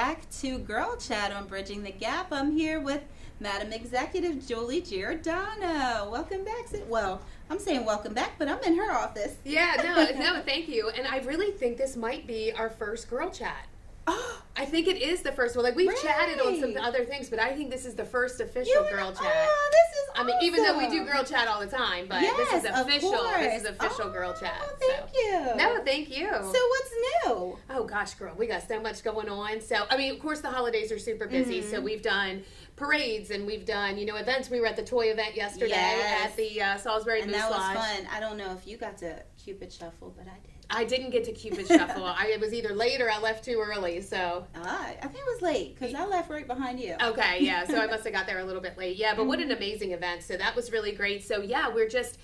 back to Girl Chat on Bridging the Gap. I'm here with Madam Executive Julie Giordano. Welcome back. Well, I'm saying welcome back, but I'm in her office. Yeah, no, thank you. And I really think this might be our first Girl Chat. Oh, I think it is the first one. Like, we've chatted on some other things, but I think this is the first official Girl Chat. Oh, this is awesome. I mean, even though we do Girl Chat all the time, but yes, this is official. This is official Girl Chat. Thank you. No, thank you. So what's new? Oh gosh, girl, we got so much going on. So, I mean, of course, the holidays are super busy. So we've done parades and we've done, events. We were at the toy event yesterday at the Salisbury Moose That was Lodge. fun. I don't know if you got to Cupid Shuffle, but I did. I didn't get to Cupid Shuffle. It was either late or I left too early. So I think it was late because I left right behind you. Okay, yeah. So I must have got there a little bit late. Yeah, but what an amazing event. So that was really great. So yeah, we're just.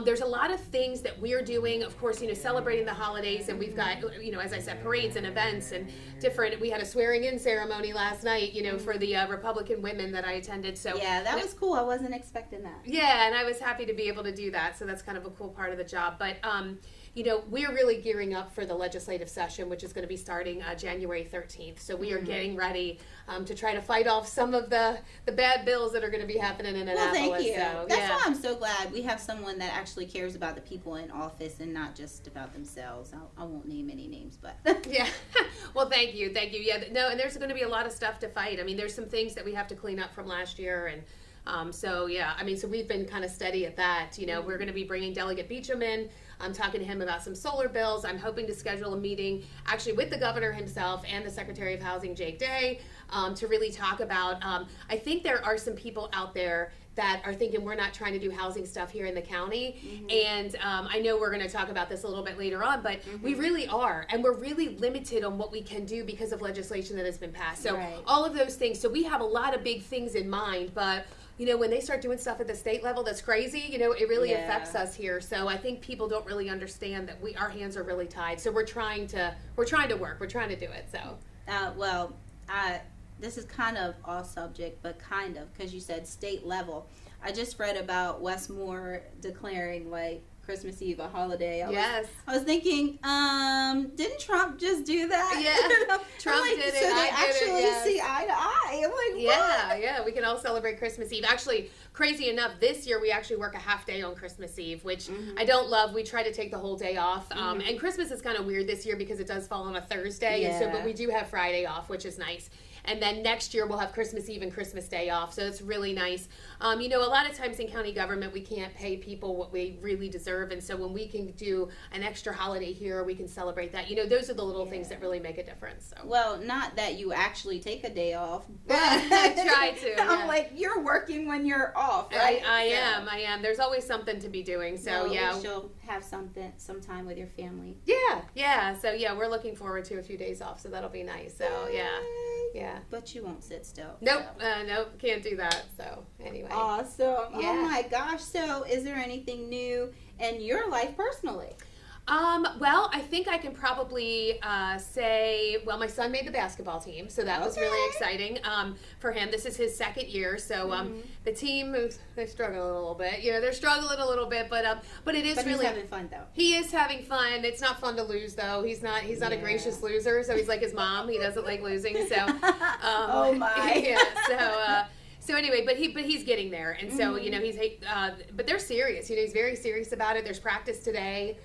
There's a lot of things that we're doing, of course, celebrating the holidays, and we've got, as I said, parades and events and different. We had a swearing-in ceremony last night, for the Republican women that I attended. So yeah, that was cool. I wasn't expecting that. Yeah, and I was happy to be able to do that. So that's kind of a cool part of the job. But we're really gearing up for the legislative session, which is going to be starting January 13th. So we are getting ready to try to fight off some of the bad bills that are going to be happening in Annapolis. Well, thank you. So, That's why I'm so glad we have someone that actually cares about the people in office and not just about themselves. I won't name any names, but yeah. Well, thank you. Yeah, no, and there's going to be a lot of stuff to fight. I mean, there's some things that we have to clean up from last year, and so we've been kind of steady at that. We're going to be bringing Delegate Beecham in. I'm talking to him about some solar bills. I'm hoping to schedule a meeting actually with the governor himself and the Secretary of Housing, Jake Day, to really talk about, I think there are some people out there that are thinking we're not trying to do housing stuff here in the county. And I know we're going to talk about this a little bit later on, but we really are. And we're really limited on what we can do because of legislation that has been passed. So all of those things. So we have a lot of big things in mind, but when they start doing stuff at the state level that's crazy, it really affects us here. So I think people don't really understand that our hands are really tied. So we're trying to work. We're trying to do it. So this is kind of off subject, but kind of, because you said state level. I just read about Westmore declaring Christmas Eve a holiday. I was thinking, didn't Trump just do that? Yeah, Trump did it. So they actually see eye to eye. I'm like, what? Yeah, we can all celebrate Christmas Eve. Actually, crazy enough, this year we actually work a half day on Christmas Eve, which I don't love. We try to take the whole day off. And Christmas is kind of weird this year because it does fall on a Thursday, and but we do have Friday off, which is nice. And then next year we'll have Christmas Eve and Christmas Day off, so it's really nice. A lot of times in county government we can't pay people what we really deserve, and so when we can do an extra holiday here, we can celebrate that. Those are the little things that really make a difference. So. Well, not that you actually take a day off, but I try to. I'm like, you're working when you're off, right? I am. There's always something to be doing. So you'll have some time with your family. Yeah. So we're looking forward to a few days off, so that'll be nice. So yeah. But you won't sit still. Nope, nope, can't do that. So anyway. Awesome. Yeah. Oh my gosh. So is there anything new in your life personally? Well, I think I can probably say, my son made the basketball team, so that was really exciting for him. This is his second year, so the team, they struggle a little bit. They're struggling a little bit, but it is really. He's having fun though. He is having fun. It's not fun to lose though. He's not a gracious loser, so he's like his mom. He doesn't like losing, so. Oh my. Yeah. So anyway, but he's getting there, and so but they're serious. He's very serious about it. There's practice today.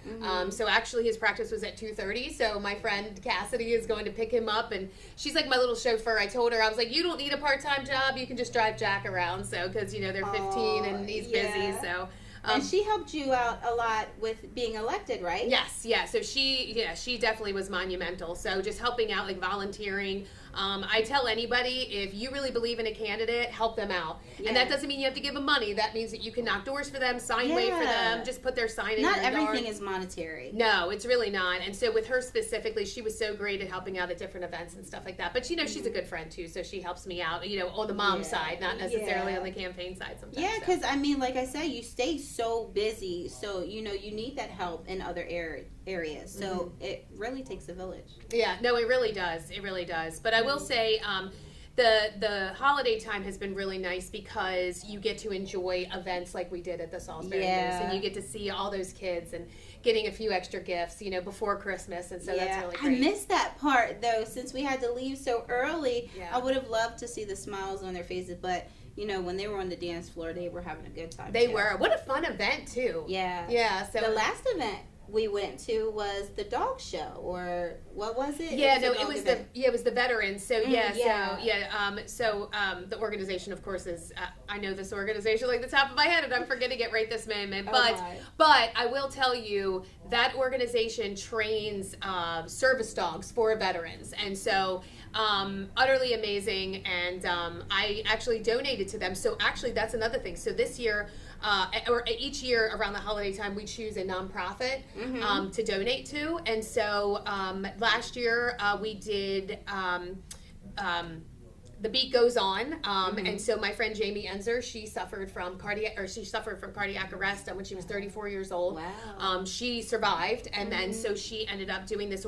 So actually, his practice was at 2:30. So my friend Cassidy is going to pick him up, and she's like my little chauffeur. I told her, I was like, you don't need a part-time job. You can just drive Jack around. So because they're 15 and he's busy. So. And she helped you out a lot with being elected, right? Yes, yeah. So she definitely was monumental. So just helping out, volunteering. I tell anybody, if you really believe in a candidate, help them out. Yeah. And that doesn't mean you have to give them money. That means that you can knock doors for them, sign wave for them, just put their sign in Not your yard. everything is monetary. No, it's really not. And so with her specifically, she was so great at helping out at different events and stuff like that. But she's a good friend too, so she helps me out, on the mom side, not necessarily on the campaign side sometimes. Yeah, because like I said, you stay so busy, so you need that help in other areas. So it really takes a village. Yeah, no, it really does. It really does. But I will say, the holiday time has been really nice because you get to enjoy events like we did at the Salisbury News, and you get to see all those kids and getting a few extra gifts, before Christmas, and so that's really great. I missed that part though, since we had to leave so early. I would have loved to see the smiles on their faces, but when they were on the dance floor, they were having a good time. They were. What a fun event too. Yeah. So the last event we went to was the dog show, or what was it? It was the veterans. So the organization, of course, is I know this organization like the top of my head, and I'm forgetting it right this moment. But I will tell you that organization trains service dogs for veterans, and so utterly amazing. And I actually donated to them. So actually, that's another thing. So this year. Or each year around the holiday time, we choose a nonprofit to donate to. And so last year we did The Beat Goes On, and so my friend Jamie Enzer, she suffered from cardiac arrest when she was 34 years old. Wow. She survived, and then so she ended up doing this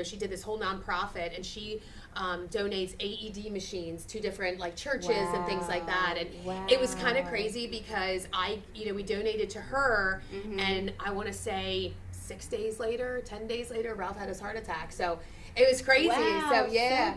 she did this whole nonprofit, and she donates AED machines to different churches and things like that. And it was kind of crazy because we donated to her, and I want to say 10 days later, Ralph had his heart attack. So it was crazy. Wow, so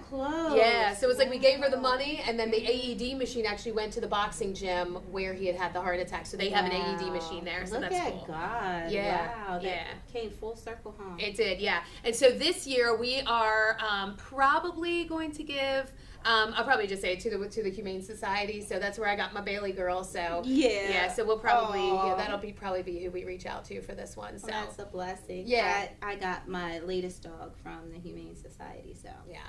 close. Yeah. So it was we gave her the money, and then the AED machine actually went to the boxing gym where he had the heart attack. So they have an AED machine there. So that's cool. God. Yeah. Wow. That came full circle, huh? It did. Yeah. And so this year we are probably going to give. I'll probably just say it to the Humane Society. So that's where I got my Bailey girl. So so we'll probably that'll probably be who we reach out to for this one. So that's a blessing. Yeah, I got my latest dog from the Humane Society. So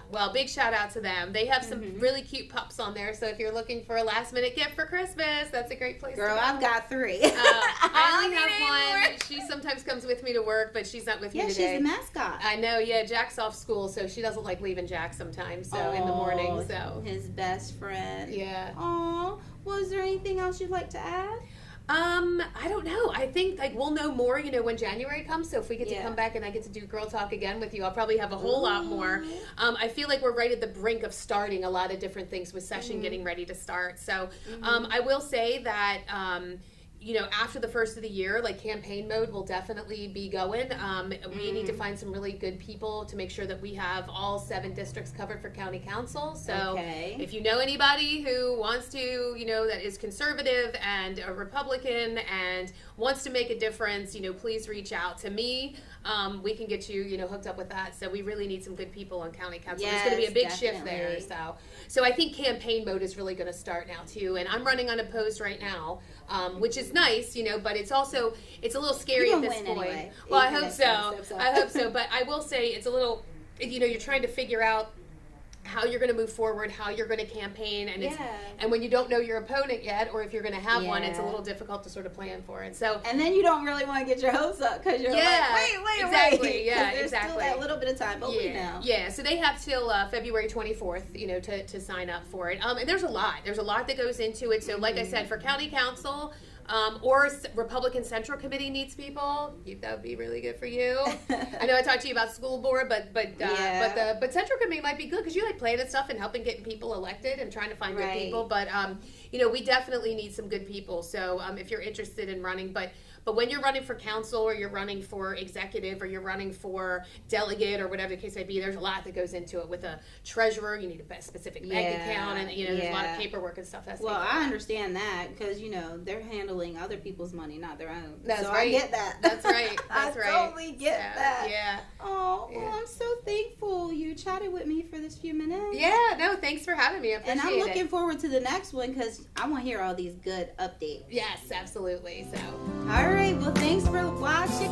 well, big shout out to them. They have some really cute pups on there. So if you're looking for a last minute gift for Christmas, that's a great place. Girl, to go. I've got 3. I only have one. She sometimes comes with me to work, but she's not with me today. Yeah, she's a mascot. I know. Yeah, Jack's off school, so she doesn't like leaving Jack sometimes. So in the morning. So his best friend. Yeah. Aw. Well, is there anything else you'd like to add? I don't know. I think we'll know more, when January comes. So if we get to come back and I get to do Girl Talk again with you, I'll probably have a whole lot more. I feel like we're right at the brink of starting a lot of different things with session getting ready to start. So I will say that after the first of the year, campaign mode will definitely be going. We need to find some really good people to make sure that we have all 7 districts covered for county council. So if you know anybody who wants to, that is conservative and a Republican and wants to make a difference, please reach out to me. We can get you, hooked up with that. So we really need some good people on county council. There's going to be a big shift there. So I think campaign mode is really going to start now too. And I'm running unopposed right now, which is nice, but it's a little scary at this point. Anyway. Well, I hope so. I hope so. But I will say it's a little, you're trying to figure out how you're going to move forward, how you're going to campaign, and and when you don't know your opponent yet, or if you're going to have one, it's a little difficult to sort of plan for it. So and then you don't really want to get your hopes up because you're wait, exactly, yeah, there's still that little bit of time, but we know. Yeah, so they have till February 24th, to sign up for it. And there's a lot that goes into it. So like I said, for county council. Or Republican Central Committee needs people. That would be really good for you. I know I talked to you about school board, but Central Committee might be good because you like planning stuff and helping getting people elected and trying to find good people. But we definitely need some good people. So if you're interested in running, but when you're running for council or you're running for executive or you're running for delegate or whatever the case may be, there's a lot that goes into it. With a treasurer, you need a specific bank account, and there's a lot of paperwork and stuff. I understand that because they're handling other people's money, not their own. That's so right. I get that. That's right. I totally get that. Yeah. Oh, well, I'm so thankful you chatted with me for this few minutes. Yeah. No, thanks for having me. I appreciate it. And I'm looking forward to the next one because I want to hear all these good updates. Yes, absolutely. So. All right. Well, thanks for watching.